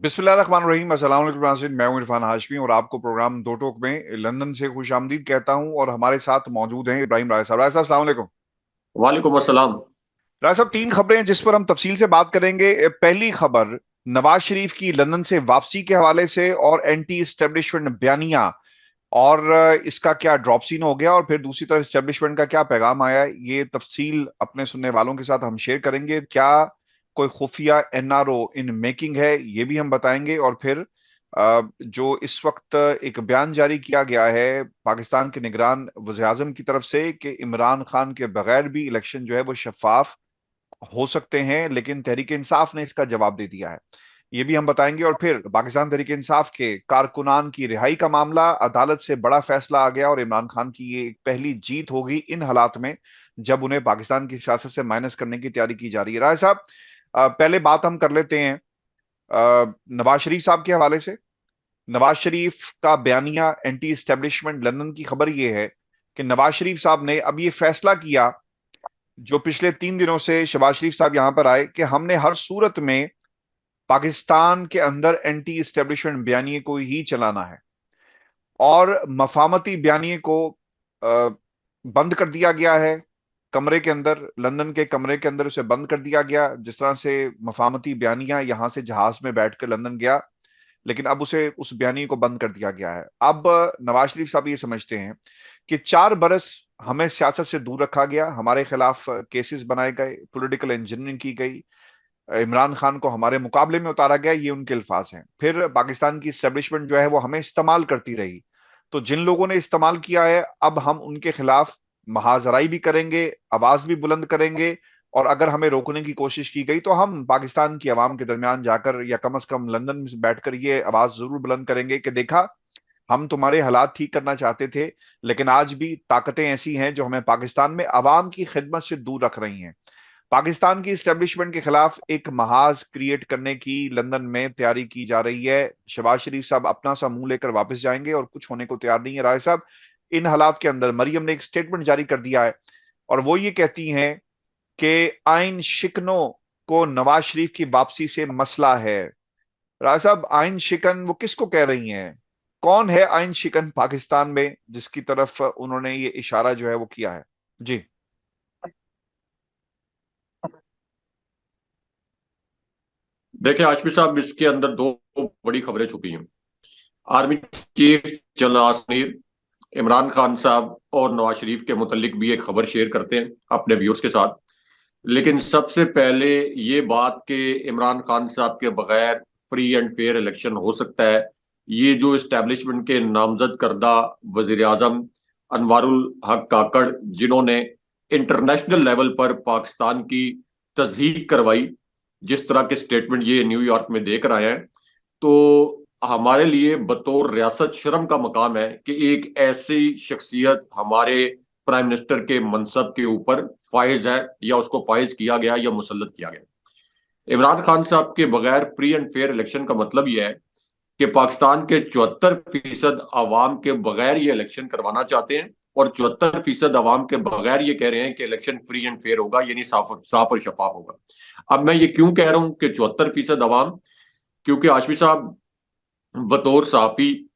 बिस्मिल्लाहिर्रहमानिर्रहीम। अस्सलाम वालेकुम नाज़रीन, मैं हूं इरफान हाशमी और आपको प्रोग्राम दो टोक में लंदन से खुशामदीद कहता हूं। और हमारे साथ मौजूद हैं इब्राहिम राय साहब। राय साहब, अस्सलाम वालेकुम। वालेकुम अस्सलाम। राय साहब, तीन खबरें हैं जिस पर हम तफसील से बात करेंगे। पहली खबर नवाज शरीफ की लंदन से वापसी के हवाले से और एंटी एस्टेब्लिशमेंट बयानिया, और इसका क्या ड्रॉप सीन हो गया, और फिर दूसरी तरफ एस्टेब्लिशमेंट का क्या पैगाम आया। ये तफसील अपने सुनने वालों के साथ हम शेयर करेंगे। क्या कोई खुफिया एनआरओ इन मेकिंग है, ये भी हम बताएंगे। और फिर जो इस वक्त एक बयान जारी किया गया है पाकिस्तान के निगरान वज़ीर आज़म की तरफ से कि इमरान खान के बगैर भी इलेक्शन जो है वो शफाफ हो सकते हैं, लेकिन तहरीक इंसाफ ने इसका जवाब दे दिया है, ये भी हम बताएंगे। और फिर पाकिस्तान तहरीक इंसाफ के कारकुनान की रिहाई का मामला, अदालत से बड़ा फैसला आ गया और इमरान खान की ये एक पहली जीत होगी इन हालात में जब उन्हें पाकिस्तान की सियासत से माइनस करने की तैयारी की जा रही है। राय साहब, पहले बात हम कर लेते हैं नवाज शरीफ साहब के हवाले से। नवाज शरीफ का बयानिया एंटी एस्टेब्लिशमेंट लंदन की खबर यह है कि नवाज शरीफ साहब ने अब ये फैसला किया, जो पिछले 3 दिनों से शहबाज शरीफ साहब यहां पर आए, कि हमने हर सूरत में पाकिस्तान के अंदर एंटी एस्टेब्लिशमेंट बयानिए को ही चलाना है। और मफामती बयानिए को बंद कर दिया गया है कमरे के अंदर, लंदन के कमरे के अंदर उसे बंद कर दिया गया। जिस तरह से मफामती बयानिया यहां से जहाज में बैठकर लंदन गया, लेकिन अब उसे उस बयानी को बंद कर दिया गया है। अब नवाज शरीफ साहब ये समझते हैं कि 4 बरस हमें सियासत से दूर रखा गया, हमारे खिलाफ केसेस बनाए गए, पॉलिटिकल इंजीनियरिंग की गई, इमरान खान को हमारे मुकाबले में उतारा गया, ये उनके अल्फाज हैं। फिर पाकिस्तान की इस्टेब्लिशमेंट जो है वो हमें इस्तेमाल करती रही। तो जिन लोगों ने इस्तेमाल किया है, अब हम उनके खिलाफ महाजराई भी करेंगे, आवाज भी बुलंद करेंगे। और अगर हमें रोकने की कोशिश की गई तो हम पाकिस्तान की आवाम के दरमियान जाकर, या कम से कम लंदन में बैठकर, ये आवाज जरूर बुलंद करेंगे कि देखा, हम तुम्हारे हालात ठीक करना चाहते थे, लेकिन आज भी ताकतें ऐसी हैं जो हमें पाकिस्तान में आवाम की खिदमत से दूर रख रही हैं। पाकिस्तान की इस्टेब्लिशमेंट के खिलाफ एक महाज क्रिएट करने की लंदन में तैयारी की जा रही है। शहबाज शरीफ साहब अपना सा मुंह लेकर वापस जाएंगे और कुछ होने को तैयार नहीं है। राय साहब, इन हालात के अंदर मरियम ने एक स्टेटमेंट जारी कर दिया है, और वो ये कहती हैं कि आइन शिकनों को नवाज शरीफ की वापसी से मसला है। राय साहब, आइन शिकन वो किसको कह रही हैं? कौन है आइन शिकन पाकिस्तान में, जिसकी तरफ उन्होंने ये इशारा जो है वो किया है? जी। देखिए आशमी साहब, इसके अंदर दो बड़ी खबरें छुपी हैं। आर्मी चीफ जनरल आसमीर इमरान खान साहब और नवाज शरीफ के मुतल्लिक भी एक खबर शेयर करते हैं अपने व्यूअर्स के साथ। लेकिन सबसे पहले ये बात कि इमरान खान साहब के बगैर फ्री एंड फेयर इलेक्शन हो सकता है, ये जो इस्टेब्लिशमेंट के नामजद करदा वजीर आजम अनवारुल हक काकड़, जिन्होंने इंटरनेशनल लेवल पर पाकिस्तान की तस्दीक करवाई, जिस तरह के स्टेटमेंट ये न्यूयॉर्क में देकर आए हैं, तो हमारे लिए बतौर रियासत शर्म का मकाम है कि एक ऐसी शख्सियत हमारे प्राइम मिनिस्टर के मनसब के ऊपर फाइज है, या उसको फाइज किया गया या मुसल्लत किया गया। इमरान खान साहब के बगैर फ्री एंड फेयर इलेक्शन का मतलब यह है कि पाकिस्तान के 74% अवाम के बगैर ये इलेक्शन करवाना चाहते हैं, और 74% अवाम के बगैर ये कह रहे हैं कि इलेक्शन फ्री एंड फेयर होगा, यानी साफ और शफाफ होगा। अब मैं ये क्यों कह रहा हूं कि 74% अवाम, क्योंकि आशमी साहब बतौर साफी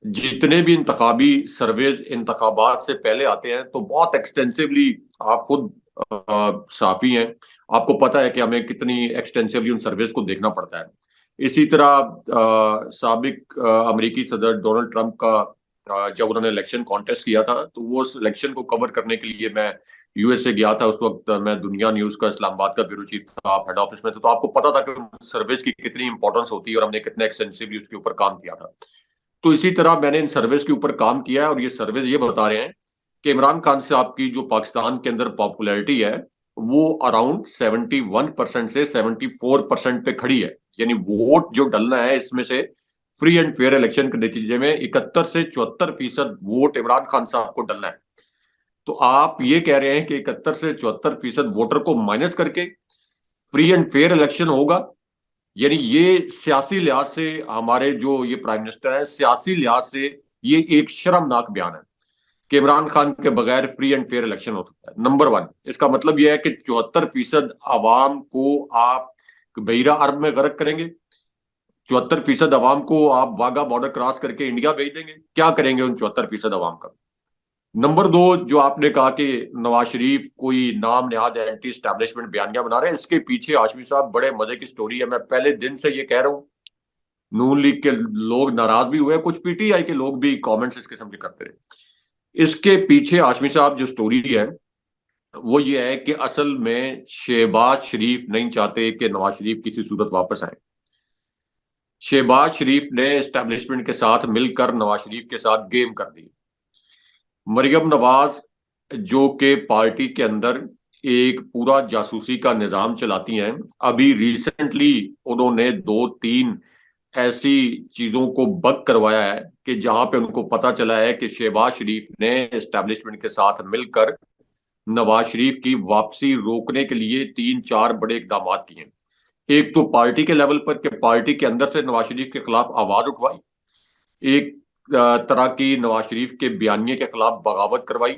जितने भी इंतखाबी सर्वेज इंतखाबात से पहले आते हैं तो बहुत एक्सटेंसिवली, आप खुद साफी हैं, आपको पता है कि हमें कितनी एक्सटेंसिवली उन सर्वेज को देखना पड़ता है। इसी तरह साबिक अमेरिकी सदर डोनाल्ड ट्रंप का जब उन्होंने इलेक्शन कॉन्टेस्ट किया था, तो वो उस इलेक्शन को कवर करने के लिए मैं यूएसए गया था। उस वक्त मैं दुनिया न्यूज का इस्लामाबाद का ब्यूरो चीफ था, आप हेड ऑफिस में थे, तो आपको पता था कि सर्वेज की कितनी इंपॉर्टेंस होती है और हमने कितने एक्सटेंसिवली उसके ऊपर काम किया था। तो इसी तरह मैंने इन सर्वेज के ऊपर काम किया है, और ये सर्वेज ये बता रहे हैं कि इमरान खान साहब की जो पाकिस्तान के अंदर पॉपुलैरिटी है, वो अराउंड 71% से 74% पे खड़ी है। यानी वोट जो डलना है इसमें से फ्री एंड फेयर इलेक्शन के नतीजे में 71 से 74% वोट इमरान खान साहब को डलना है। तो आप ये कह रहे हैं कि 71 से 74% वोटर को माइनस करके फ्री एंड फेयर इलेक्शन होगा, यानी ये सियासी लिहाज से हमारे जो ये प्राइम मिनिस्टर है, सियासी लिहाज से ये एक शर्मनाक बयान है कि इमरान खान के बगैर फ्री एंड फेयर इलेक्शन हो सकता है। नंबर वन, इसका मतलब यह है कि 74% आवाम को आप बहिरा अरब में गर्क करेंगे, 74% अवाम को आप वाघा बॉर्डर क्रॉस करके इंडिया भेज देंगे, क्या करेंगे उन 74% अवाम का? नंबर दो, जो आपने कहा कि नवाज शरीफ कोई नाम नेहाद एंटी स्टैब्लिशमेंट बयानियां बना रहे हैं, इसके पीछे हाशमी साहब बड़े मजे की स्टोरी है। मैं पहले दिन से ये कह रहा हूँ, नून लीग के लोग नाराज भी हुए, कुछ पीटीआई के लोग भी कमेंट्स इस किस्म के करते रहे। इसके पीछे हाशमी साहब जो स्टोरी है वो ये है कि असल में शहबाज शरीफ नहीं चाहते कि नवाज शरीफ किसी सूरत वापस आए। शहबाज शरीफ ने एस्टेब्लिशमेंट के साथ मिलकर नवाज शरीफ के साथ गेम कर दी। मरियम नवाज जो कि पार्टी के अंदर एक पूरा जासूसी का निजाम चलाती हैं, अभी रिसेंटली उन्होंने दो तीन ऐसी चीजों को बग करवाया है कि जहां पे उनको पता चला है कि शहबाज शरीफ ने एस्टेब्लिशमेंट के साथ मिलकर नवाज शरीफ की वापसी रोकने के लिए तीन चार बड़े इकदाम किए। एक तो पार्टी के लेवल पर, कि पार्टी के अंदर से नवाज शरीफ के खिलाफ आवाज उठवाई। एक तरह की नवाज शरीफ के बयानिए के खिलाफ बगावत करवाई।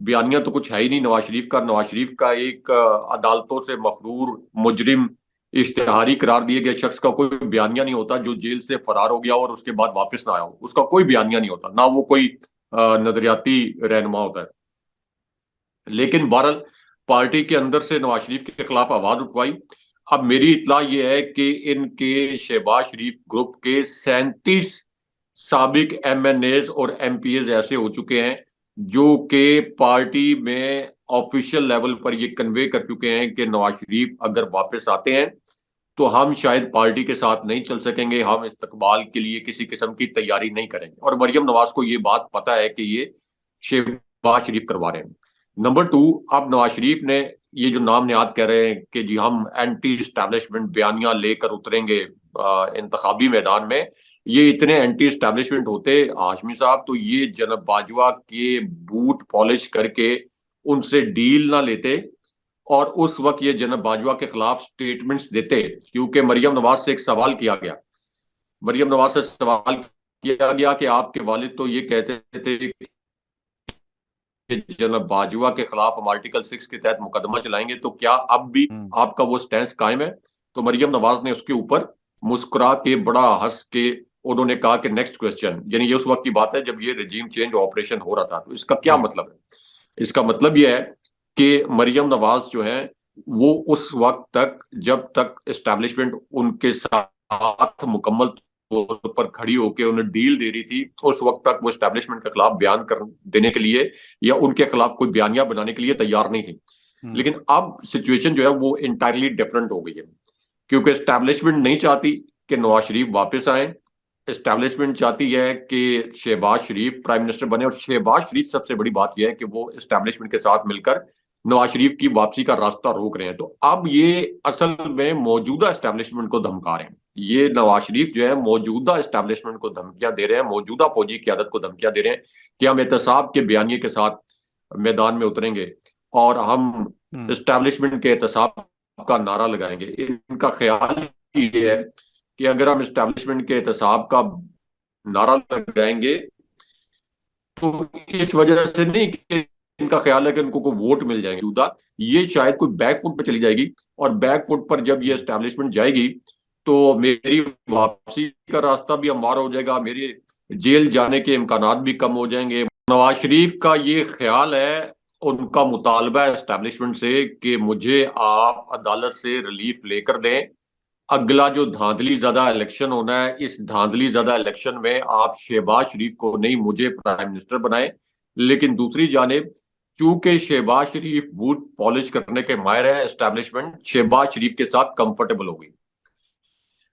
बयानिया तो कुछ है ही नहीं नवाज शरीफ का। नवाज शरीफ का एक अदालतों से मफरूर मुजरिम इश्तेहारी करार दिए गए शख्स का कोई बयानिया नहीं होता जो जेल से फरार हो गया और उसके बाद वापस ना आया हो, उसका कोई बयानिया नहीं होता, ना वो कोई नजरियाती रहनुमा होता है। लेकिन बहरहाल पार्टी के अंदर से नवाज शरीफ के खिलाफ आवाज उठवाई। अब मेरी इतला यह है कि इनके शहबाज शरीफ ग्रुप के 37 साबिक एमएनएज और एमपीएज ऐसे हो चुके हैं जो कि पार्टी में ऑफिशियल लेवल पर ये कन्वे कर चुके हैं कि नवाज शरीफ अगर वापस आते हैं तो हम शायद पार्टी के साथ नहीं चल सकेंगे, हम इस्तकबाल के लिए किसी किस्म की तैयारी नहीं करेंगे। और मरियम नवाज को ये बात पता है कि ये शहबाज शरीफ करवा रहे हैं। नंबर टू, अब नवाज शरीफ ने ये जो नाम निहाद कह रहे हैं कि जी हम एंटी स्टैब्लिशमेंट बयानियां लेकर उतरेंगे इंतखाबी मैदान में, ये इतने एंटी स्टैब्लिशमेंट होते हाशमी साहब तो ये जनब बाजवा के बूट पॉलिश करके उनसे डील ना लेते और उस वक्त ये जनब बाजवा के खिलाफ स्टेटमेंट्स देते। क्योंकि मरियम नवाज से एक सवाल किया गया, मरियम नवाज से सवाल किया गया कि आपके वालिद तो ये कहते थे कि जनाब बाजवा के खिलाफ हम आर्टिकल 6 के तहत मुकदमा चलाएंगे, तो क्या अब भी आपका वो स्टैंड कायम है? तो मरियम नवाज ने उसके ऊपर मुस्कुरा के बड़ा हंस के उन्होंने कहा कि नेक्स्ट क्वेश्चन। यानी ये उस वक्त की बात है जब ये रजीम चेंज ऑपरेशन हो रहा था। तो इसका क्या मतलब है? इसका मतलब यह है कि मरियम नवाज जो है वो उस वक्त तक, जब तक एस्टेब्लिशमेंट उनके साथ मुकम्मल तौर पर खड़ी होकर उन्हें डील दे रही थी, उस वक्त तक वो एस्टेब्लिशमेंट के खिलाफ बयान कर देने के लिए या उनके खिलाफ कोई बयानिया बनाने के लिए तैयार नहीं थी। लेकिन अब सिचुएशन जो है वो इंटायरली डिफरेंट हो गई है, क्योंकि एस्टेब्लिशमेंट नहीं चाहती कि नवाज शरीफ वापस आए। एस्टेब्लिशमेंट चाहती है कि शहबाज शरीफ प्राइम मिनिस्टर बने, और शहबाज शरीफ सबसे बड़ी बात यह है कि वो एस्टेब्लिशमेंट के साथ मिलकर नवाज शरीफ की वापसी का रास्ता रोक रहे हैं। तो अब ये असल में मौजूदा एस्टेब्लिशमेंट को धमका रहे हैं। ये नवाज शरीफ जो है मौजूदा एस्टेब्लिशमेंट को धमकियां दे रहे हैं, मौजूदा फौजी क्यादत को धमकियां दे रहे हैं कि हम एहतसाब के बयानिए के साथ मैदान में उतरेंगे और हम एस्टेब्लिशमेंट के एहतसाब का नारा लगाएंगे। इनका ख्याल ये है कि अगर हम एस्टेब्लिशमेंट के एहतसाब का नारा लगाएंगे तो इस वजह से नहीं कि इनका ख्याल है कि इनको कोई वोट मिल जाएंगे, जुदा ये शायद कोई बैकफुट पर चली जाएगी। और बैकफुट पर जब ये एस्टेब्लिशमेंट जाएगी तो मेरी वापसी का रास्ता भी हमवार हो जाएगा, मेरे जेल जाने के इम्कानात भी कम हो जाएंगे। नवाज शरीफ का ये ख्याल है, उनका मुतालबा है एस्टेब्लिशमेंट से कि मुझे आप अदालत से रिलीफ लेकर दें। अगला जो धांधली ज्यादा इलेक्शन होना है, इस धांधली ज्यादा इलेक्शन में आप शहबाज शरीफ को नहीं मुझे प्राइम मिनिस्टर बनाए। लेकिन दूसरी जानिब चूंकि शहबाज शरीफ बूट पॉलिश करने के माहिर है, एस्टेब्लिशमेंट शहबाज शरीफ के साथ कंफर्टेबल होगी।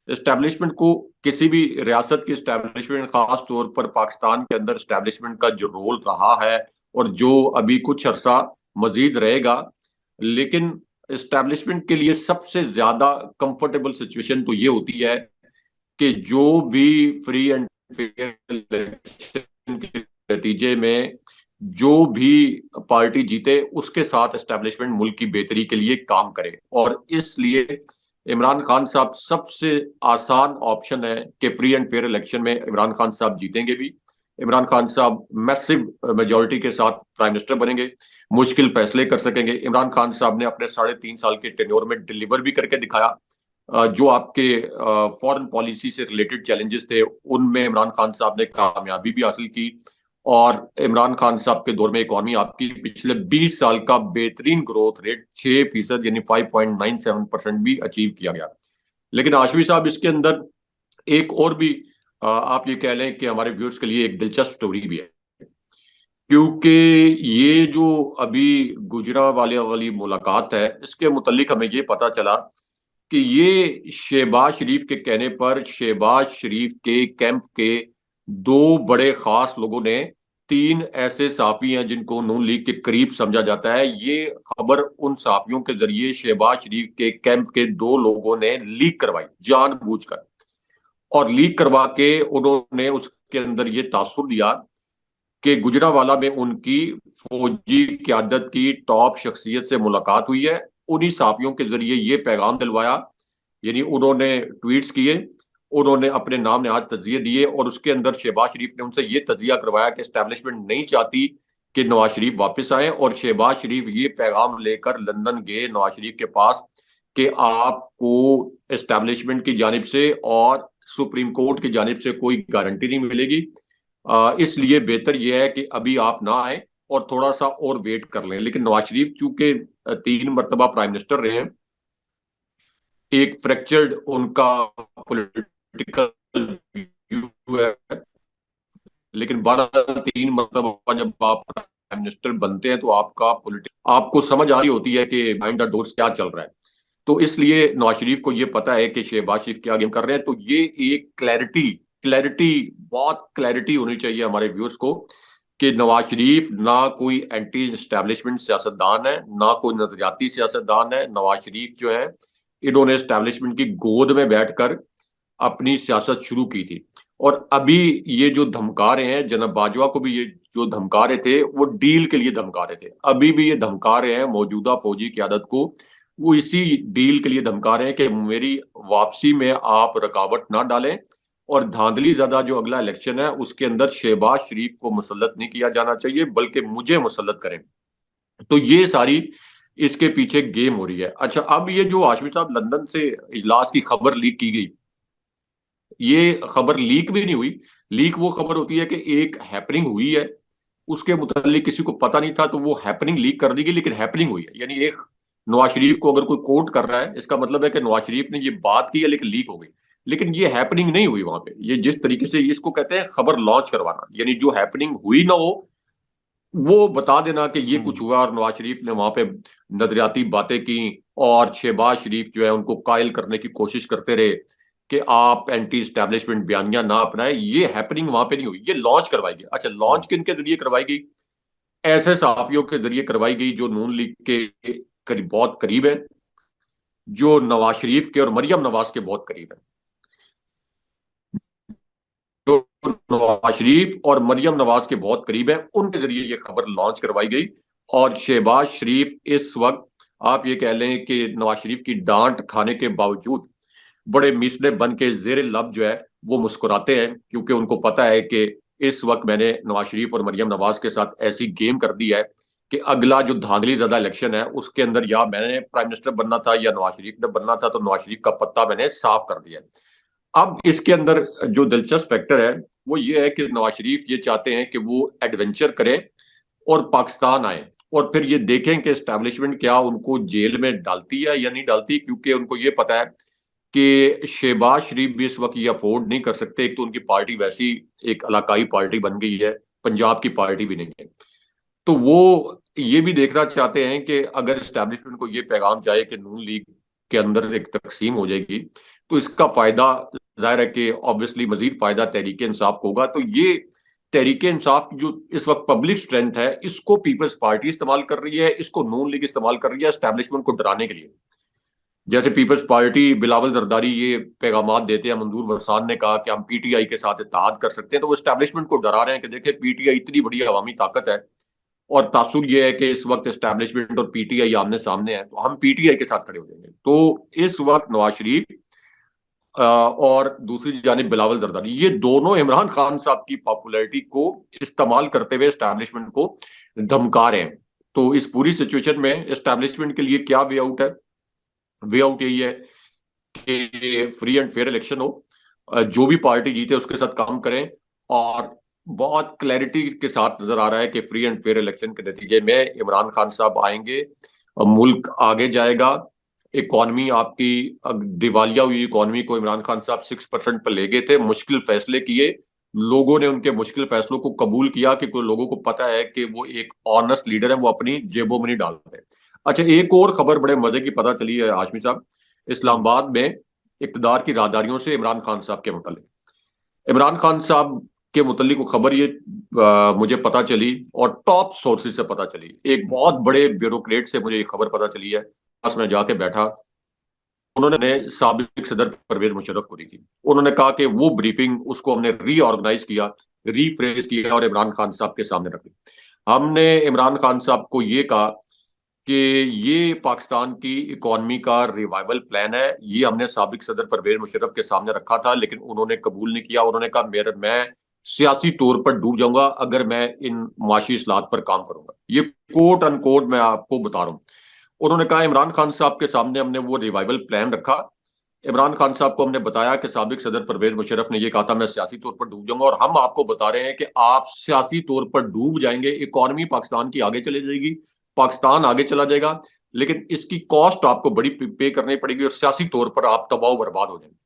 एस्टेब्लिशमेंट को किसी भी रियासत की एस्टेब्लिशमेंट, खास तौर पर पाकिस्तान के अंदर एस्टेब्लिशमेंट का जो रोल रहा है और जो अभी कुछ अरसा मजीद रहेगा, लेकिन एस्टेब्लिशमेंट के लिए सबसे ज्यादा कंफर्टेबल सिचुएशन तो ये होती है कि जो भी फ्री एंड फेयर इलेक्शन के नतीजे में जो भी पार्टी जीते उसके साथ एस्टेब्लिशमेंट मुल्क की बेहतरी के लिए काम करे। और इसलिए इमरान खान साहब सबसे आसान ऑप्शन है कि फ्री एंड फेयर इलेक्शन में इमरान खान साहब जीतेंगे भी, इमरान खान साहब मैसिव मेजोरिटी के साथ प्राइम मिनिस्टर बनेंगे, मुश्किल फैसले कर सकेंगे। इमरान खान साहब ने अपने 3.5 साल के टेन्योर में डिलीवर भी करके दिखाया। जो आपके फॉरेन पॉलिसी से रिलेटेड चैलेंजेस थे उनमें इमरान खान साहब ने कामयाबी भी हासिल की। और इमरान खान साहब के दौर में इकॉनमी आपकी पिछले 20 साल का बेहतरीन ग्रोथ रेट 6% यानी 5.97% भी अचीव किया गया। लेकिन आशवी साहब इसके अंदर एक और भी आप ये कह लें कि हमारे व्यूअर्स के लिए एक दिलचस्प स्टोरी भी है, क्योंकि ये जो अभी गुजरांवाले वाली मुलाकात है इसके मुतालिक हमें ये पता चला कि ये शहबाज शरीफ के कहने पर शहबाज शरीफ के कैंप के दो बड़े खास लोगों ने, तीन ऐसे साफी हैं जिनको नून लीग के करीब समझा जाता है, ये खबर उन साफियों के जरिए शहबाज शरीफ के कैंप के दो लोगों ने लीक करवाई जानबूझकर। और लीक करवा के उन्होंने उसके अंदर ये तासुर दिया कि गुजरांवाला में उनकी फौजी क्यादत की टॉप शख्सियत से मुलाकात हुई है। उन्हीं साफियों के जरिए ये पैगाम दिलवाया, यानी उन्होंने ट्वीट्स किए, उन्होंने अपने नाम नहाद तजिए दिए और उसके अंदर शहबाज शरीफ ने उनसे ये तजिया करवाया कि एस्टेब्लिशमेंट नहीं चाहती कि नवाज शरीफ वापस आए। और शहबाज शरीफ ये पैगाम लेकर लंदन गए नवाज शरीफ के पास कि आपको एस्टेब्लिशमेंट की जानिब से और सुप्रीम कोर्ट की जानिब से कोई गारंटी नहीं मिलेगी, इसलिए बेहतर यह है कि अभी आप ना आए और थोड़ा सा और वेट कर लें। लेकिन नवाज शरीफ चूंकि 3 मरतबा प्राइम मिनिस्टर रहे हैं, एक फ्रैक्चर्ड उनका पॉलिटिकल व्यू है, लेकिन 3 मरतबा जब आप प्राइम मिनिस्टर बनते हैं तो आपको समझ आ रही होती है कि बिहाइंड द डोर्स क्या चल रहा है। तो इसलिए नवाज शरीफ को ये पता है कि शहबाज शरीफ क्या गेम कर रहे हैं। तो ये एक क्लैरिटी बहुत क्लैरिटी होनी चाहिए हमारे व्यूअर्स को कि नवाज शरीफ ना कोई एंटी एस्टेब्लिशमेंट सियासतदान है, ना कोई नजरियाती सियासतदान है। नवाज शरीफ जो है इन्होंने एस्टेब्लिशमेंट की गोद में बैठकर अपनी सियासत शुरू की थी। और अभी ये जो धमका रहे हैं, जनाब बाजवा को भी ये जो धमका रहे थे वो डील के लिए धमका रहे थे, अभी भी ये धमका रहे हैं मौजूदा फौजी क्यादत को, वो इसी डील के लिए धमका रहे हैं कि मेरी वापसी में आप रुकावट ना डालें और धांधली ज्यादा जो अगला इलेक्शन है उसके अंदर शहबाज शरीफ को मुसल्लत नहीं किया जाना चाहिए बल्कि मुझे मुसल्लत करें। तो ये सारी इसके पीछे गेम हो रही है। अच्छा, अब ये जो हाशमी साहब लंदन से इजलास की खबर लीक की गई, ये खबर लीक भी नहीं हुई। लीक वो खबर होती है कि एक हैपनिंग हुई है, उसके मुतालिक किसी को पता नहीं था तो वो हैपनिंग लीक कर दी गई, लेकिन हैपनिंग हुई है। यानी एक नवाज शरीफ को अगर कोई कोर्ट कर रहा है इसका मतलब है कि नवाज शरीफ ने ये बात की है लेकिन लीक हो गई, लेकिन ये हैपनिंग नहीं हुई वहां पे। ये जिस तरीके से इसको कहते हैं खबर लॉन्च करवाना, यानी जो हैपनिंग हुई ना हो वो बता देना कि ये कुछ हुआ और नवाज शरीफ ने वहां पे नजरियाती बातें की और शहबाज शरीफ जो है उनको कायल करने की कोशिश करते रहे कि आप एंटी स्टैब्लिशमेंट बयानियां ना अपनाए। ये हैपनिंग वहां पे नहीं हुई, ये लॉन्च करवाई गई। अच्छा, लॉन्च किन के जरिए करवाई गई? ऐसे सहाफियों के जरिए करवाई गई जो नून लीग के बहुत करीब है, जो नवाज शरीफ के और मरियम नवाज के बहुत करीब है। जो नवाज शरीफ और मरियम नवाज के बहुत करीब है उनके जरिए ये खबर लॉन्च करवाई गई। और शहबाज शरीफ इस वक्त आप ये कह लें कि नवाज शरीफ की डांट खाने के बावजूद बड़े मिसले बन के जेर लब जो है वो मुस्कुराते हैं, क्योंकि उनको पता है कि इस वक्त मैंने नवाज शरीफ और मरियम नवाज के साथ ऐसी गेम कर दी है कि अगला जो धांधली ज्यादा इलेक्शन है उसके अंदर या मैंने प्राइम मिनिस्टर बनना था या नवाज शरीफ ने बनना था, तो नवाज शरीफ का पत्ता मैंने साफ कर दिया। अब इसके अंदर जो दिलचस्प फैक्टर है वो ये है कि नवाज शरीफ ये चाहते हैं कि वो एडवेंचर करें और पाकिस्तान आए और फिर ये देखें कि एस्टैब्लिशमेंट क्या उनको जेल में डालती है या नहीं डालती, क्योंकि उनको ये पता है कि शहबाज शरीफ भी इस वक्त ये अफोर्ड नहीं कर सकते। एक तो उनकी पार्टी वैसी एक इलाकाई पार्टी बन गई है, पंजाब की पार्टी भी नहीं है। तो वो ये भी देखना चाहते हैं कि अगर एस्टैब्लिशमेंट को ये पैगाम जाए कि नून लीग के अंदर एक तकसीम हो जाएगी तो इसका फायदा जाहिर है कि ऑब्वियसली मजीद फायदा तहरीक इंसाफ को होगा। तो ये तहरीक इंसाफ की जो इस वक्त पब्लिक स्ट्रेंथ है इसको पीपल्स पार्टी इस्तेमाल कर रही है, इसको नून लीग इस्तेमाल कर रही है एस्टैब्लिशमेंट को डराने के लिए। जैसे पीपल्स पार्टी बिलावल जरदारी ये पैगाम देते हैं, मंजूर वरसान ने कहा कि हम पीटीआई के साथ इत्तेहाद कर सकते हैं, तो वो एस्टैब्लिशमेंट को डरा रहे हैं कि देखिए पीटीआई इतनी बड़ी अवामी ताकत है और तासुर ये है कि इस वक्त एस्टैब्लिशमेंट और पीटीआई आमने सामने है, तो हम पीटीआई के साथ खड़े हो जाएंगे। तो इस वक्त नवाज शरीफ और दूसरी जानिब बिलावल जरदारी, ये दोनों इमरान खान साहब की पॉपुलैरिटी को इस्तेमाल करते हुए एस्टैब्लिशमेंट को धमका रहे हैं। तो इस पूरी सिचुएशन में एस्टैब्लिशमेंट के लिए क्या वे आउट है? वे आउट यही है कि फ्री एंड फेयर इलेक्शन हो, जो भी पार्टी जीते उसके साथ काम करें, और बहुत क्लैरिटी के साथ नजर आ रहा है कि फ्री एंड फेयर इलेक्शन के नतीजे में इमरान खान साहब आएंगे, मुल्क आगे जाएगा। इकॉनमी आपकी, दिवालिया हुई इकॉनमी को इमरान खान साहब 6% पर ले गए थे, मुश्किल फैसले किए, लोगों ने उनके मुश्किल फैसलों को कबूल किया, कि कोई लोगों को पता है कि वो एक ऑनेस्ट लीडर है, वो अपनी जेबों में नहीं डाल रहे। अच्छा, एक और खबर बड़े मजे की पता चली है हाशमी साहब, इस्लामाबाद में इक्तदार की राहदारियों से इमरान खान साहब के मुतालिक, इमरान खान साहब के मुतालिक वो खबर ये मुझे पता चली और टॉप सोर्सेज से पता चली। एक बहुत बड़े ब्यूरोक्रेट से मुझे ये खबर पता चली है, पास में जाके बैठा, उन्होंने साबिक सदर परवेज मुशर्रफ को दी थी। उन्होंने कहा कि वो ब्रीफिंग उसको हमने रीऑर्गेनाइज किया, रीफ्रेज किया और इमरान खान साहब के सामने रखी। हमने इमरान खान साहब को ये कहा कि ये पाकिस्तान की इकॉनमी का रिवाइवल प्लान है, ये हमने साबिक सदर परवेज मुशर्रफ के सामने रखा था, लेकिन उन्होंने कबूल नहीं किया। उन्होंने कहा मैं सियासी तौर पर डूब जाऊंगा अगर मैं इन माशी इस्लाहत पर काम करूंगा। ये कोट अनकोट मैं आपको बता रहा हूं। उन्होंने कहा इमरान खान साहब के सामने हमने वो रिवाइवल प्लान रखा, इमरान खान साहब को हमने बताया कि साबिक सदर परवेज मुशर्रफ ने ये कहा था मैं सियासी तौर पर डूब जाऊंगा, और हम आपको बता रहे हैं कि आप सियासी तौर पर डूब जाएंगे, इकॉनमी पाकिस्तान की आगे चली जाएगी, पाकिस्तान आगे चला जाएगा, लेकिन इसकी कॉस्ट आपको बड़ी पे करनी पड़ेगी और सियासी तौर पर आप तबाह बर्बाद हो जाएंगे।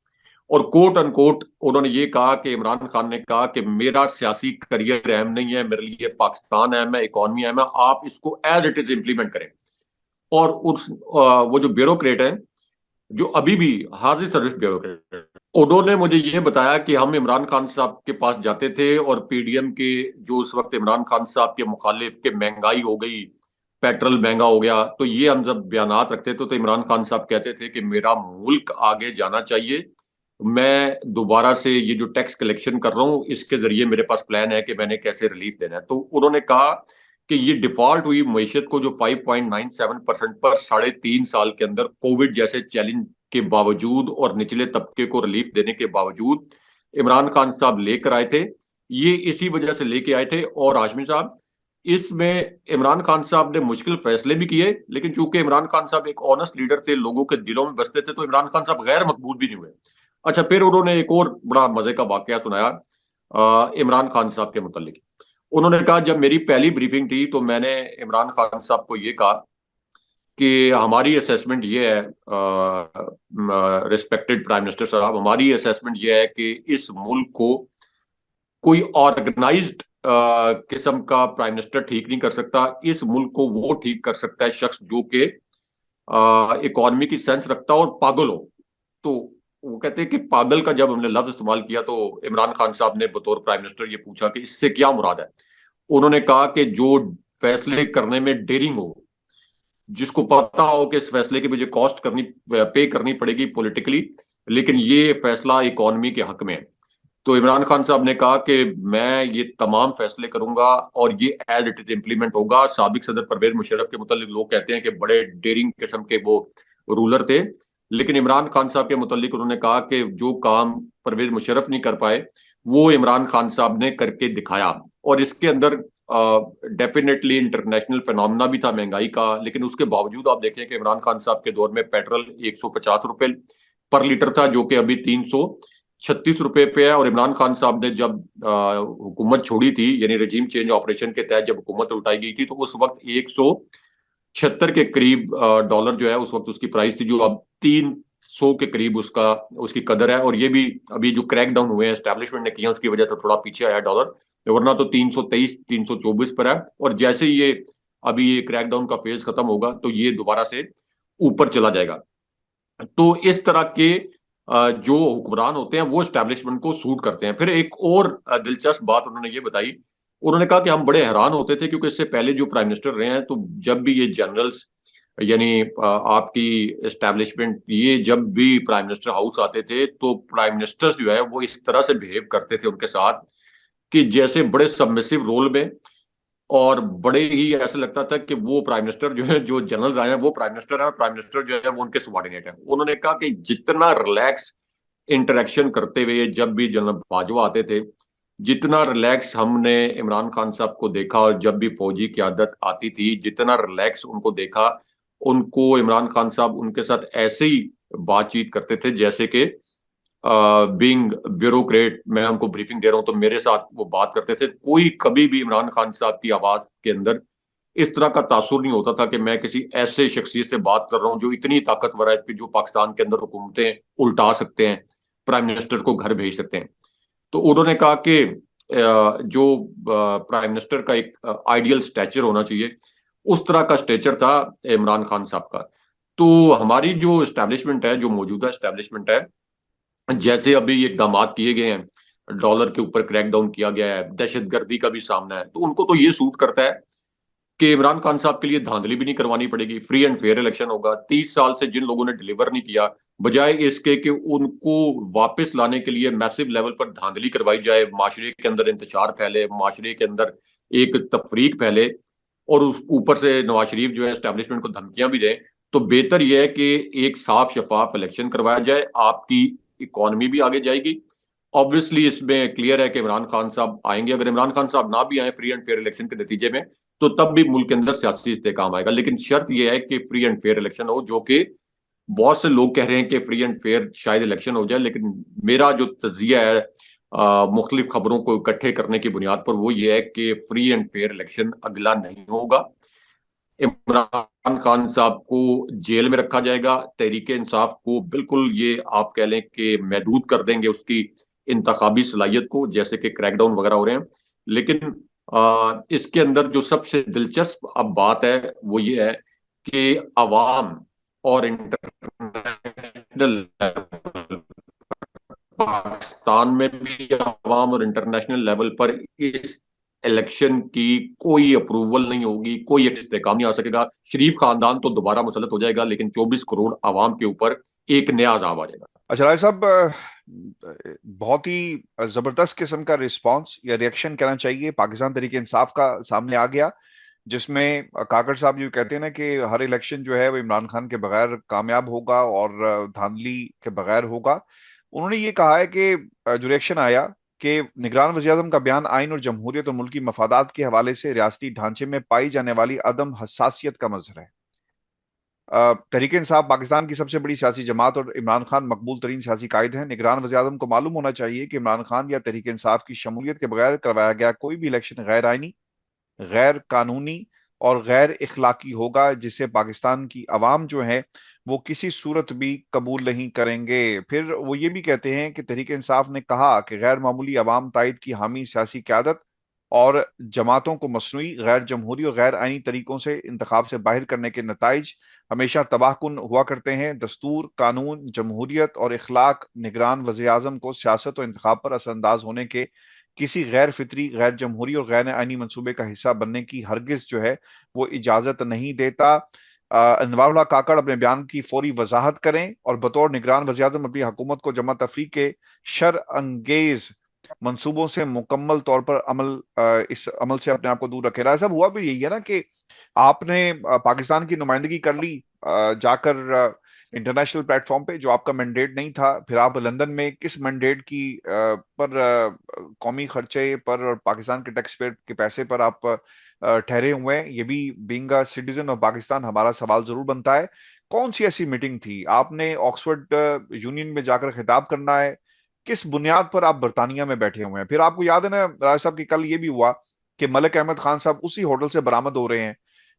और कोट अनकोट उन्होंने ये कहा कि इमरान खान ने कहा कि मेरा सियासी करियर अहम नहीं है, मेरे लिए पाकिस्तान अहम है, इकॉनमी अहम है, आप इसको एज इट इज इंप्लीमेंट करें। और उस वो जो ब्यूरोक्रेट है, जो अभी भी हाजिर सर्विस ब्यूरोक्रेट, उन्होंने मुझे ये बताया कि हम इमरान खान साहब के पास जाते थे और पीडीएम के जो उस वक्त इमरान खान साहब के मुखालिफ के महंगाई हो गई, पेट्रोल महंगा हो गया, तो ये हम जब बयानात रखते थे तो इमरान खान साहब कहते थे कि मेरा मुल्क आगे जाना चाहिए, मैं दोबारा से ये जो टैक्स कलेक्शन कर रहा हूँ इसके जरिए मेरे पास प्लान है कि मैंने कैसे रिलीफ देना है। तो उन्होंने कहा कि ये डिफॉल्ट हुई मीशत को जो 5.97% पर 3.5 साल के अंदर कोविड जैसे चैलेंज के बावजूद और निचले तबके को रिलीफ देने के बावजूद इमरान खान साहब लेकर आए थे, ये इसी वजह से लेके आए थे। और हाशमी साहब, इसमें इमरान खान साहब ने मुश्किल फैसले भी किए, लेकिन चूंकि इमरान खान साहब एक ऑनेस्ट लीडर थे, लोगों के दिलों में बसते थे, तो इमरान खान साहब गैर मकबूल भी नहीं हुए। अच्छा, फिर उन्होंने एक और बड़ा मजे का वाकया सुनाया इमरान खान साहब के मुतालिक। उन्होंने कहा जब मेरी पहली ब्रीफिंग थी तो मैंने इमरान खान साहब को ये कहा कि हमारी असेसमेंट ये है, रिस्पेक्टेड प्राइम मिनिस्टर साहब, हमारी असेसमेंट ये है कि इस मुल्क को कोई ऑर्गेनाइज्ड किस्म का प्राइम मिनिस्टर ठीक नहीं कर सकता। इस मुल्क को वो ठीक कर सकता है शख्स जो कि इकोनॉमी की सेंस रखता हो और पागल हो। तो वो कहते हैं कि पागल का जब हमने लफ्ज इस्तेमाल किया तो इमरान खान साहब ने बतौर प्राइम मिनिस्टर ये पूछा कि इससे क्या मुराद है। उन्होंने कहा कि जो फैसले करने में डेयरिंग हो, जिसको पता हो कि इस फैसले की मुझे कॉस्ट करनी पे करनी पड़ेगी पॉलिटिकली, लेकिन ये फैसला इकोनॉमी के हक में है। तो इमरान खान साहब ने कहा कि मैं ये तमाम फैसले करूंगा और ये एज इट इज इम्प्लीमेंट होगा। साबिक सदर परवेज मुशर्रफ के मुतालिक लोग कहते हैं कि बड़े डेयरिंग किस्म के वो रूलर थे, लेकिन इमरान खान साहब के मुतालिक उन्होंने कहा कि जो काम परवेज मुशर्रफ नहीं कर पाए वो इमरान खान साहब ने करके दिखाया। और इसके अंदर डेफिनेटली इंटरनेशनल फिनोमिना भी था महंगाई का, लेकिन उसके बावजूद आप देखें कि इमरान खान साहब के दौर में पेट्रोल 150 रुपए पर लीटर था, जो कि अभी 336 रुपए पे है। और इमरान खान साहब ने जब हुकूमत छोड़ी थी, यानी रजीम चेंज ऑपरेशन के तहत जब हुकूमत उल्टाई गई थी, तो उस वक्त 176 के करीब डॉलर जो है उस वक्त उसकी प्राइस थी, जो अब 300 के करीब उसकी कदर है। और ये भी अभी जो क्रैक डाउन हुए हैं एस्टेब्लिशमेंट ने किया उसकी वजह से थोड़ा पीछे आया डॉलर, वरना तो 323 324 पर है। और जैसे ही ये अभी ये क्रैकडाउन का फेज खत्म होगा तो ये दोबारा से ऊपर चला जाएगा। तो इस तरह के जो हुक्मरान होते हैं वो एस्टेब्लिशमेंट को सूट करते हैं। फिर एक और दिलचस्प बात उन्होंने ये बताई, उन्होंने कहा कि हम बड़े हैरान होते थे क्योंकि इससे पहले जो प्राइम मिनिस्टर रहे हैं, तो जब भी ये जनरल्स यानी आपकी एस्टेब्लिशमेंट, ये जब भी प्राइम मिनिस्टर हाउस आते थे तो प्राइम मिनिस्टर्स जो है वो इस तरह से बिहेव करते थे उनके साथ कि जैसे बड़े सबमिसिव रोल में, और बड़े ही ऐसा लगता था कि वो प्राइम मिनिस्टर जो है, जो जनरल आए हैं वो प्राइम मिनिस्टर है और प्राइम मिनिस्टर जो है वो उनके सबॉर्डिनेट है। उन्होंने कहा कि जितना रिलैक्स इंटरेक्शन करते हुए जब भी जनरल बाजवा आते थे, जितना रिलैक्स हमने इमरान खान साहब को देखा, और जब भी फौजी क़यादत आती थी जितना रिलैक्स उनको देखा, उनको इमरान खान साहब उनके साथ ऐसे ही बातचीत करते थे, जैसे कि बीइंग ब्यूरोक्रेट, मैं उनको ब्रीफिंग दे रहा हूं तो मेरे साथ वो बात करते थे। कोई कभी भी इमरान खान साहब की आवाज के अंदर इस तरह का तासुर नहीं होता था कि मैं किसी ऐसे शख्सियत से बात कर रहा हूं जो इतनी ताकतवर है कि जो पाकिस्तान के अंदर हुकूमतें उल्टा सकते हैं, प्राइम मिनिस्टर को घर भेज सकते हैं। तो उन्होंने कहा कि जो प्राइम मिनिस्टर का एक आइडियल स्टैचर होना चाहिए, उस तरह का स्टैचर था इमरान खान साहब का। तो हमारी जो इस्टेब्लिशमेंट है, जो मौजूदा इस्टेब्लिशमेंट है, जैसे अभी ये इकदाम किए गए हैं, डॉलर के ऊपर क्रैकडाउन किया गया है, दहशतगर्दी का भी सामना है, तो उनको तो ये सूट करता है कि इमरान खान साहब के लिए धांधली भी नहीं करवानी पड़ेगी, फ्री एंड फेयर इलेक्शन होगा। 30 साल से जिन लोगों ने डिलीवर नहीं किया, बजाय इसके कि उनको वापस लाने के लिए मैसिव लेवल पर धांधली करवाई जाए, माशरे के अंदर इंतशार फैले, माशरे के अंदर एक तफरीक फैले, और उस ऊपर से नवाज शरीफ जो है एस्टेब्लिशमेंट को धमकियां भी दें, तो बेहतर यह है कि एक साफ शफाफ इलेक्शन करवाया जाए, आपकी इकॉनमी भी आगे जाएगी। ऑब्वियसली इसमें क्लियर है कि इमरान खान साहब आएंगे, अगर इमरान खान साहब ना भी आए फ्री एंड फेयर इलेक्शन के नतीजे में, तो तब भी मुल्क के अंदर सियासी इस्तेकाम आएगा। लेकिन शर्त यह है कि फ्री एंड फेयर इलेक्शन हो, जो कि बहुत से लोग कह रहे हैं कि फ्री एंड फेयर शायद इलेक्शन हो जाए, लेकिन मेरा जो तजिया है मुख्तलिफ खबरों को इकट्ठे करने की बुनियाद पर, वो ये है कि फ्री एंड फेयर इलेक्शन अगला नहीं होगा। इमरान खान साहब को जेल में रखा जाएगा, तहरीक इंसाफ को बिल्कुल ये आप कह लें कि महदूद कर देंगे उसकी इंतखाबी सलाहियत को, जैसे कि क्रैकडाउन वगैरह हो रहे हैं। लेकिन इसके अंदर जो सबसे दिलचस्प अब बात है वो ये है कि अवाम और इंटरनेशनल पाकिस्तान में भी अवाम और इंटरनेशनल लेवल पर इस इलेक्शन की कोई अप्रूवल नहीं होगी, कोई इस्तेकाम नहीं आ सकेगा। शरीफ खानदान तो दोबारा मुसलत हो जाएगा, लेकिन 24 करोड़ अवाम के ऊपर एक नया अजाब आ जाएगा। अच्छा राय साहब, बहुत ही जबरदस्त किस्म का रिस्पांस या रिएक्शन कहना चाहिए पाकिस्तान तहरीक इंसाफ का सामने आ गया, जिसमें काकड़ साहब जो कहते हैं ना कि हर इलेक्शन जो है वो इमरान खान के बगैर कामयाब होगा और धांधली के बगैर होगा। उन्होंने ये कहा है कि जो रिएक्शन आया कि निगरान वज़ीर-ए-आज़म का बयान आइन और जमहूरियत और मुल्की मफादात के हवाले से रियासती ढांचे में पाई जाने वाली अदम हसासियत का मजहर है। तहरीक इंसाफ पाकिस्तान की सबसे बड़ी सियासी जमात और इमरान खान मकबूल तरीन सियासी कायद हैं। निगरान वज़ीर-ए-आज़म को मालूम होना चाहिए कि इमरान खान या तहरीक इंसाफ की शमूलियत के बगैर करवाया गया कोई भी इलेक्शन गैर आइनी, गैर कानूनी और गैर इखलाकी होगा, जिसे पाकिस्तान की आवाम जो है वो किसी सूरत भी कबूल नहीं करेंगे। फिर वो ये भी कहते हैं कि तहरीक इंसाफ ने कहा कि गैर मामूली अवाम ताइद की हामी सियासी क्यादत और जमातों को मसनूई, गैर जमहूरी और गैर आइनी तरीकों से इंतखाब से बाहर करने के नताइज हमेशा तबाहकुन हुआ करते हैं। दस्तूर, कानून, जमहूरियत और इखलाक निगरान वज़ीर आज़म को सियासत और इंतखाब पर असरअंदाज होने के किसी गैर फितरी, गैर जमहूरी और गैर आइनी मंसूबे का हिस्सा बनने की हरगिज जो है वो इजाजत नहीं देता। अनवारुल्लाह काकड़ अपने बयान की फौरी वजाहत करें और बतौर निगरान वज़ीर-ए-आज़म अपनी हुकूमत को जमा तफरीक के शर अंगेज मंसूबों से मुकम्मल तौर पर इस अमल से अपने आप को दूर रखे। राय साहब, हुआ भी यही है ना कि आपने पाकिस्तान की नुमाइंदगी कर ली जाकर इंटरनेशनल प्लेटफॉर्म पे, जो आपका मैंडेट नहीं था। फिर आप लंदन में किस मैंडेट की पर कौमी खर्चे पर और पाकिस्तान के टैक्स पेयर के पैसे पर आप ठहरे हुए हैं, ये भी being a citizen of Pakistan हमारा सवाल जरूर बनता है। कौन सी ऐसी मीटिंग थी? आपने ऑक्सफोर्ड यूनियन में जाकर खिताब करना है, किस बुनियाद पर आप बर्तानिया में बैठे हुए हैं? फिर आपको याद है ना राज साहब की कल ये भी हुआ कि मलिक अहमद खान साहब उसी होटल से बरामद हो रहे हैं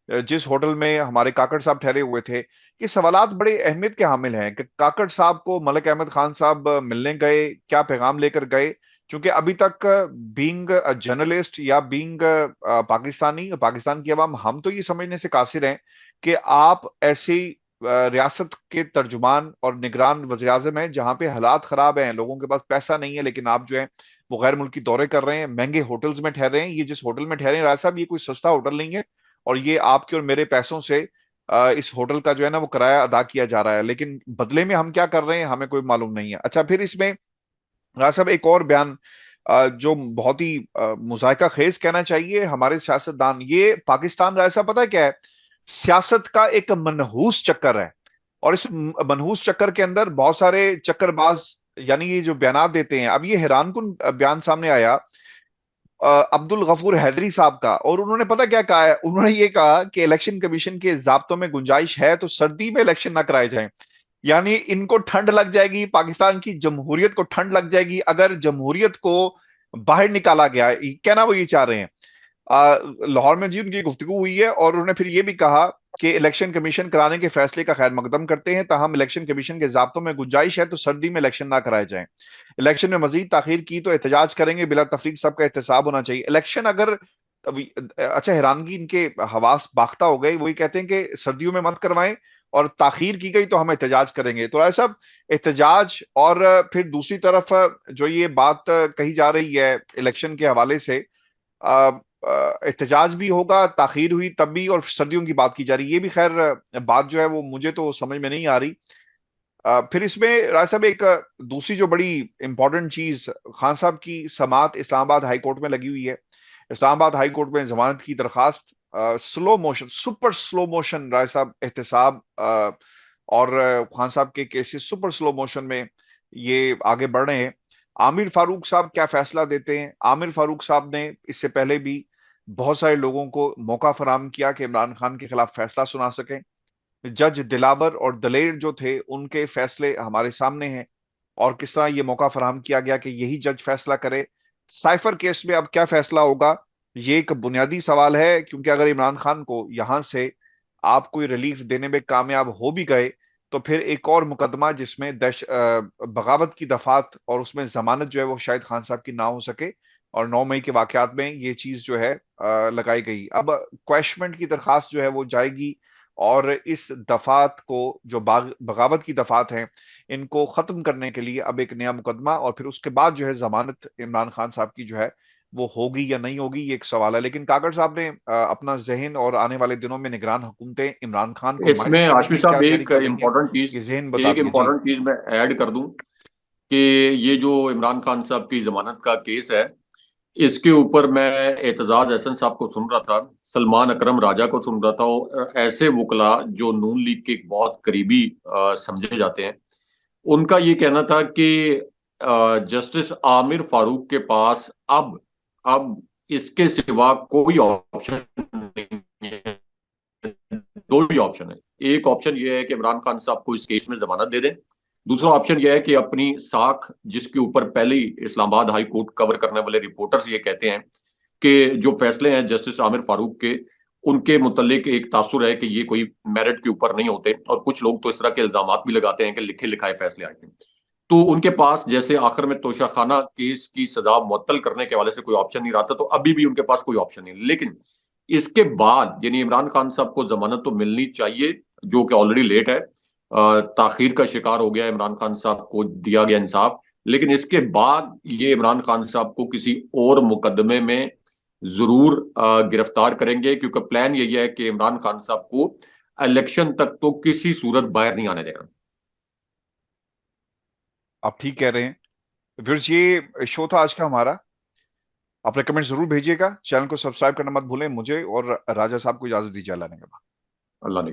जिस होटल में हमारे काकड़ साहब ठहरे हुए थे। ये सवालात बड़े अहमियत के हामिल हैं कि काकड़ साहब को मलिक अहमद खान साहब मिलने गए, क्या पैगाम लेकर गए? क्योंकि अभी तक बीइंग जर्नलिस्ट या बीइंग पाकिस्तानी, पाकिस्तान की अवाम, हम तो ये समझने से कासिर हैं कि आप ऐसी रियासत के तर्जुमान और निगरान वज़ीर आज़म हैं जहां पे हालात खराब हैं, लोगों के पास पैसा नहीं है, लेकिन आप जो है वो गैर मुल्की दौरे कर रहे हैं, महंगे होटल्स में ठहर रहे हैं। ये जिस होटल में ठहरे हैं राज साहब, ये कोई सस्ता होटल नहीं है, और ये आपके और मेरे पैसों से इस होटल का जो है ना वो किराया अदा किया जा रहा है, लेकिन बदले में हम क्या कर रहे हैं हमें कोई मालूम नहीं है। अच्छा, फिर इसमें राज साहब एक और बयान जो बहुत ही मुजाहिका खेज कहना चाहिए हमारे सियासतदान, ये पाकिस्तान राज साहब पता है क्या है? सियासत का एक मनहूस चक्कर है, और इस मनहूस चक्कर के अंदर बहुत सारे चक्करबाज यानी ये जो बयान देते हैं। अब ये हैरानकुन बयान सामने आया अब्दुल गफूर हैदरी साहब का, और उन्होंने पता क्या कहा है? उन्होंने ये कहा कि इलेक्शन कमीशन के जाब्तों में गुंजाइश है तो सर्दी में इलेक्शन ना कराए जाएं। यानी इनको ठंड लग जाएगी, पाकिस्तान की जमहूरियत को ठंड लग जाएगी अगर जमहूरियत को बाहर निकाला गया। कहना वो ये चाह रहे हैं। लाहौर में जी उनकी गुफ्तगू हुई है और उन्होंने फिर ये भी कहा कि इलेक्शन कमीशन कराने के फैसले का खैर मकदम करते हैं, ताहम इलेक्शन कमीशन के जाब्तों में गुंजाइश है तो सर्दी में इलेक्शन ना कराए जाएं। इलेक्शन में मजीद ताखीर की तो एहतजाज करेंगे, बिला तफरीक सबका एहतसाब होना चाहिए। इलेक्शन अगर अच्छा, हैरानगी इनके हवास बाख्ता हो गए, वही कहते हैं कि सर्दियों में मत करवाएं और ताखीर की गई तो हम एहतजाज करेंगे। तो ऐसा एहतजाज और फिर दूसरी तरफ जो ये बात कही जा रही है इलेक्शन के हवाले से, एहतजाज भी होगा, ताखीर हुई तब भी, और सर्दियों की बात की जा रही है, ये भी खैर बात जो है वो मुझे तो समझ में नहीं आ रही। फिर इसमें राय साहब एक दूसरी जो बड़ी इंपॉर्टेंट चीज, खान साहब की समाअत इस्लामाबाद हाई कोर्ट में लगी हुई है। इस्लामाबाद हाई कोर्ट में जमानत की दरखास्त, slow motion, super slow motion Rai साहब एहतसाब, और खान साहब के केसेस सुपर स्लो मोशन में ये आगे बढ़ रहे हैं। आमिर फारूक साहब क्या फैसला देते हैं? आमिर फारूक साहब ने इससे पहले भी बहुत सारे लोगों को मौका फराहम किया कि इमरान खान के खिलाफ फैसला सुना सकें। जज दिलावर और दलेर जो थे उनके फैसले हमारे सामने हैं, और किस तरह ये मौका फराहम किया गया कि यही जज फैसला करे। साइफर केस में अब क्या फैसला होगा, ये एक बुनियादी सवाल है, क्योंकि अगर इमरान खान को यहां से आप कोई रिलीफ देने में कामयाब हो भी गए तो फिर एक और मुकदमा जिसमें बगावत की दफात और उसमें जमानत जो है वो शायद खान साहब की ना हो सके। और 9 मई के वाकयात में ये चीज जो है लगाई गई। अब क्वैशमेंट की दरखास्त जो है वो जाएगी, और इस दफात को जो बगावत की दफात हैं इनको खत्म करने के लिए अब एक नया मुकदमा, और फिर उसके बाद जो है जमानत इमरान खान साहब की जो है वो होगी या नहीं होगी, ये एक सवाल है। लेकिन काकड़ साहब ने अपना जहन और आने वाले दिनों में निगरान हुकूमतें इमरान खान को इसमें मायूस करने आशमी की क्या साहब तैयारी एक कर रही हैं, इम्पोर्टेंट चीज ये जहन बता एक दिए जी। इम्पोर्टेंट चीज मैं ऐड कर दूं कि ये जो इमरान खान साहब की जमानत का केस है, इसके ऊपर मैं एतजाज हसन साहब को सुन रहा था, सलमान अकरम राजा को सुन रहा था, और ऐसे वकला जो नून लीग के बहुत करीबी समझे जाते हैं, उनका ये कहना था कि जस्टिस आमिर फारूक के पास अब इसके सिवा कोई ऑप्शन नहीं है। दो ही ऑप्शन है। एक ऑप्शन ये है कि इमरान खान साहब को इस केस में जमानत दे दें। दूसरा ऑप्शन यह है कि अपनी साख, जिसके ऊपर पहले ही इस्लामाबाद हाई कोर्ट कवर करने वाले रिपोर्टर्स ये कहते हैं कि जो फैसले हैं जस्टिस आमिर फारूक के, उनके मुतल्लिक एक तासुर है कि ये कोई मेरिट के ऊपर नहीं होते, और कुछ लोग तो इस तरह के इल्जाम भी लगाते हैं कि लिखे लिखाए फैसले आए हैं। तो उनके पास जैसे आखिर में तोशाखाना केस की सजा मुअत्तल करने के हवाले से कोई ऑप्शन नहीं रहा था, तो अभी भी उनके पास कोई ऑप्शन नहीं। लेकिन इसके बाद यानी इमरान खान साहब को जमानत तो मिलनी चाहिए, जो कि ऑलरेडी लेट है, ताखीर का शिकार हो गया इमरान खान साहब को दिया गया इंसाफ। लेकिन इसके बाद ये इमरान खान साहब को किसी और मुकदमे में जरूर गिरफ्तार करेंगे, क्योंकि प्लान यही है कि इमरान खान साहब को इलेक्शन तक तो किसी सूरत बाहर नहीं आने देना। आप ठीक कह रहे हैं। फिर ये शो था आज का हमारा। आप रेकमेंड जरूर भेजिएगा, चैनल को सब्सक्राइब करना मत भूलें। मुझे और राजा साहब को इजाजत दीजिए, अल्लाह ने। अल्लाह ने